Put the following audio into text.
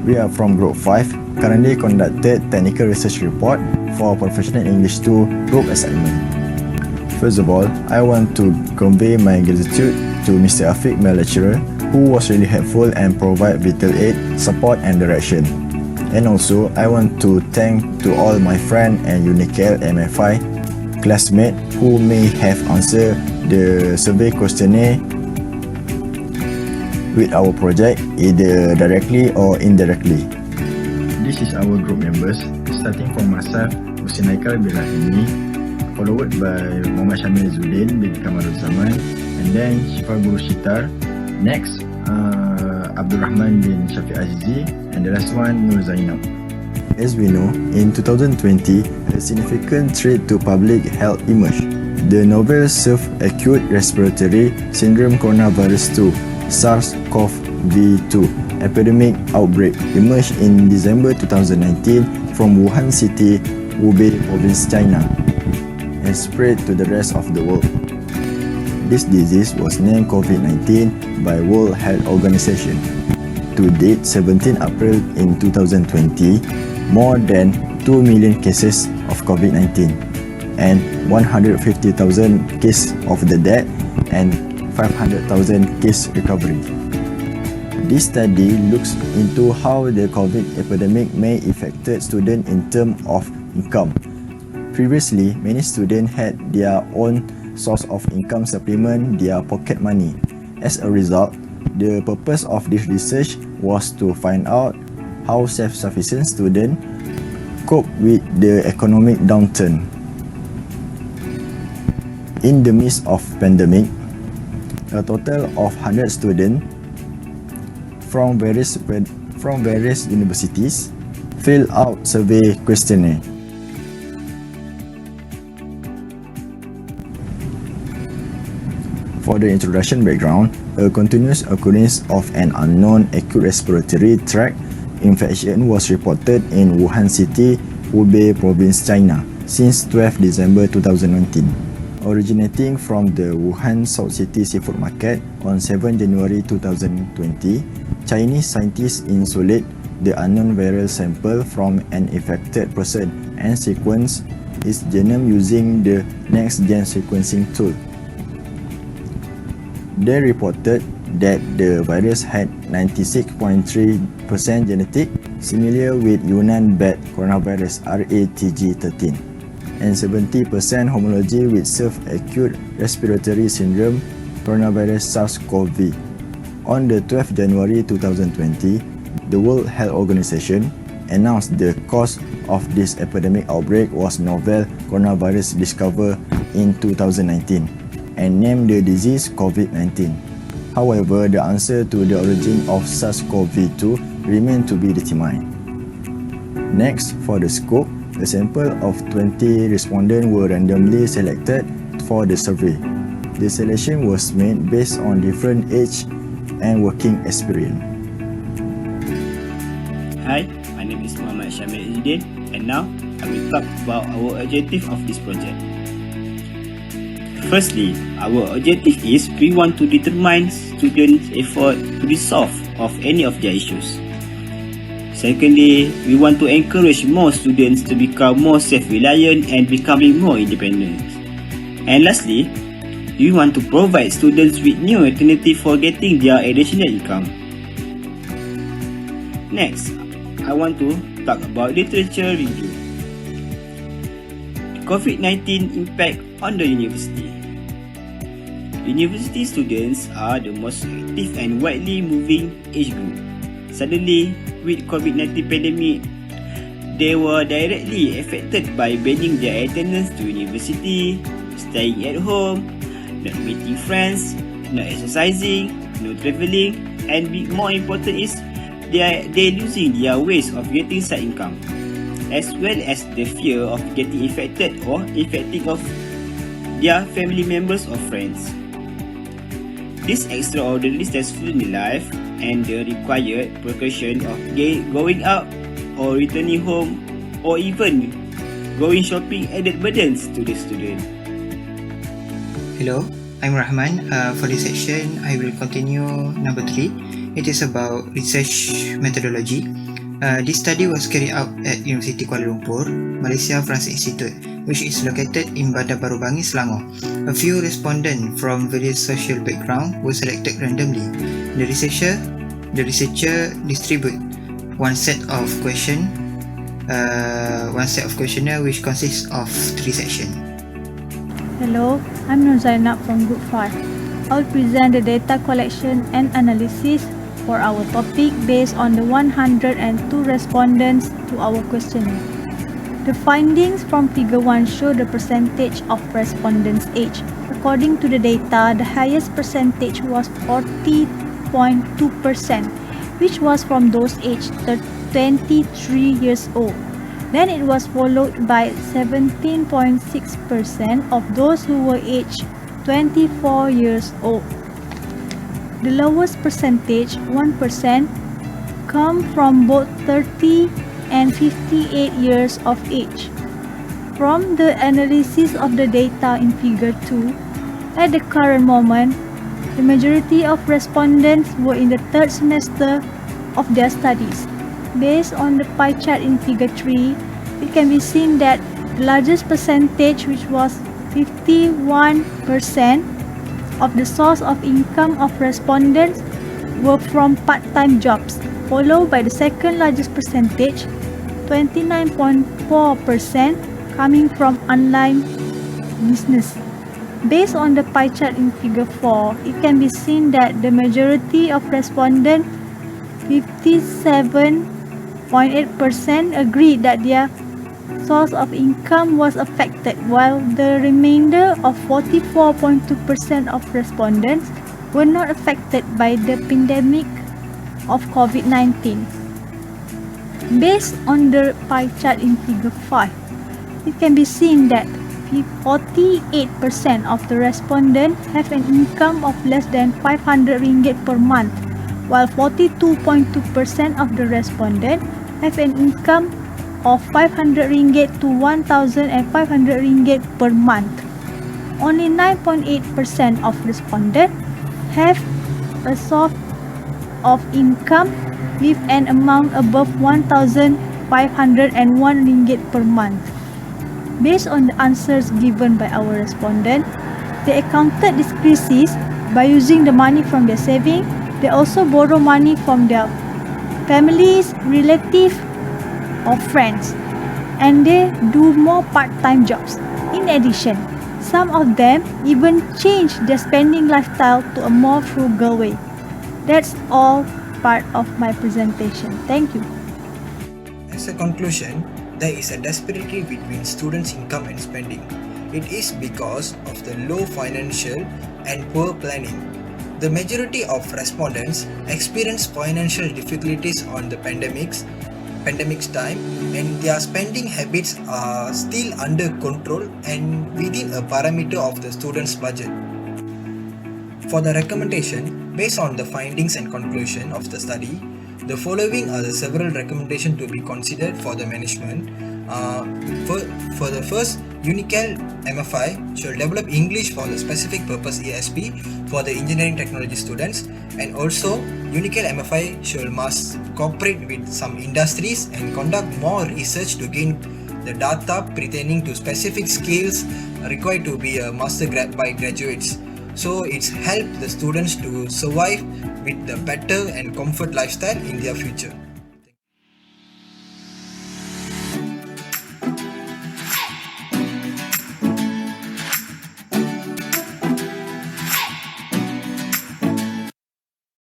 We are from Group 5, currently conducted technical research report for Professional English 2 group assignment. First of all, I want to convey my gratitude to Mr. Afiq, my lecturer, who was really helpful and provide vital aid, support and direction. And also, I want to thank to all my friend and Unical MFI classmates who may have answered the survey questionnaire with our project either directly or indirectly. This is our group members, starting from myself, Husin Haikal bin Rahimi, followed by Muhammad Syamil Zuddin bin Kamarul Zaman, and then Shifa Guru Shitar. Next, Abdul Rahman bin Shafiq Azizi, and the last one, Nur Zainab. As we know, in 2020, a significant threat to public health emerged. The novel Acute Respiratory Syndrome Coronavirus 2 SARS-CoV-2 epidemic outbreak emerged in December 2019 from Wuhan City, Hubei Province, China, and spread to the rest of the world. This disease was named COVID-19 by World Health Organization. To date, 17 April in 2020, more than 2 million cases of COVID-19 and 150,000 cases of the dead and 500,000 case recovery. This study looks into how the COVID epidemic may affect students in terms of income. Previously, many students had their own source of income supplement their pocket money. As a result, the purpose of this research was to find out how self-sufficient students cope with the economic downturn. In the midst of pandemic, a total of 100 students from various universities filled out survey questionnaire. For the introduction background, a continuous occurrence of an unknown acute respiratory tract infection was reported in Wuhan City, Hubei Province, China since 12 December 2019. Originating from the Wuhan South City Seafood Market on 7 January 2020, Chinese scientists isolate the unknown viral sample from an infected person and sequence its genome using the next-gen sequencing tool. They reported that the virus had 96.3% genetic, similar with Yunnan bat coronavirus RATG13. And 70% homology with acute respiratory syndrome coronavirus SARS-CoV. On the 12th January 2020, the World Health Organization announced the cause of this epidemic outbreak was novel coronavirus discovered in 2019 and named the disease COVID-19. However, the answer to the origin of SARS-CoV-2 remained to be determined. Next, for the scope, a sample of 20 respondents were randomly selected for the survey. The selection was made based on different age and working experience. Hi, my name is Muhammad Syamil Zuddin, and now I will talk about our objective of this project. Firstly, our objective is we want to determine students' effort to resolve of any of their issues. Secondly, we want to encourage more students to become more self-reliant and becoming more independent. And lastly, we want to provide students with new alternatives for getting their additional income. Next, I want to talk about literature review. COVID-19 impact on the university. University students are the most active and widely moving age group. Suddenly, with COVID-19 pandemic, they were directly affected by banning their attendance to university, staying at home, not meeting friends, not exercising, no travelling, and more important is they losing their ways of getting side income, as well as the fear of getting infected or infecting of their family members or friends. This extraordinary stressful in life and the required precaution of going out or returning home or even going shopping added burdens to the student. Hello, I'm Rahman. For this section, I will continue number 3. It is about research methodology. This study was carried out at University Kuala Lumpur, Malaysia France Institute, which is located in Bandar Baru Bangi, Selangor. A few respondents from various social backgrounds were selected randomly. The researcher distribute one set of questionnaire which consists of 3 sections. Hello, I'm Nur Zainab from Group 5. I'll present the data collection and analysis for our topic based on the 102 respondents to our questionnaire. The findings from Figure 1 show the percentage of respondents' age. According to the data, the highest percentage was 40.2%, which was from those aged 23 years old. Then it was followed by 17.6% of those who were aged 24 years old. The lowest percentage, 1%, come from both 30 and 58 years of age. From the analysis of the data in Figure 2, at the current moment, the majority of respondents were in the 3rd semester of their studies. Based on the pie chart in Figure 3, it can be seen that the largest percentage, which was 51%, of the source of income of respondents were from part-time jobs, followed by the second largest percentage, 29.4%, coming from online business. Based on the pie chart in Figure 4, it can be seen that the majority of respondents, 57.8%, agreed that their source of income was affected, while the remainder of 44.2% of respondents were not affected by the pandemic of COVID-19. Based on the pie chart in Figure 5, it can be seen that 48% of the respondents have an income of less than 500 ringgit per month, while 42.2% of the respondents have an income of 500 ringgit to 1,500 ringgit per month. Only 9.8% of respondents have a source of income with an amount above 1,501 ringgit per month. Based on the answers given by our respondents, they accounted this crisis by using the money from their saving. They also borrow money from their families, relatives, or friends, and they do more part-time jobs. In addition, some of them even change their spending lifestyle to a more frugal way. That's all part of my presentation. Thank you. As a conclusion, there is a disparity between students' income and spending. It is because of the low financial and poor planning. The majority of respondents experience financial difficulties on the pandemic's time, and their spending habits are still under control and within a parameter of the student's budget. For the recommendation, based on the findings and conclusion of the study, the following are the several recommendations to be considered for the management. For the first, Unical MFI should develop English for the specific purpose ESP for the engineering technology students, and also Unical MFI must cooperate with some industries and conduct more research to gain the data pertaining to specific skills required to be a master by graduates. So it's helped the students to survive with the better and comfort lifestyle in their future.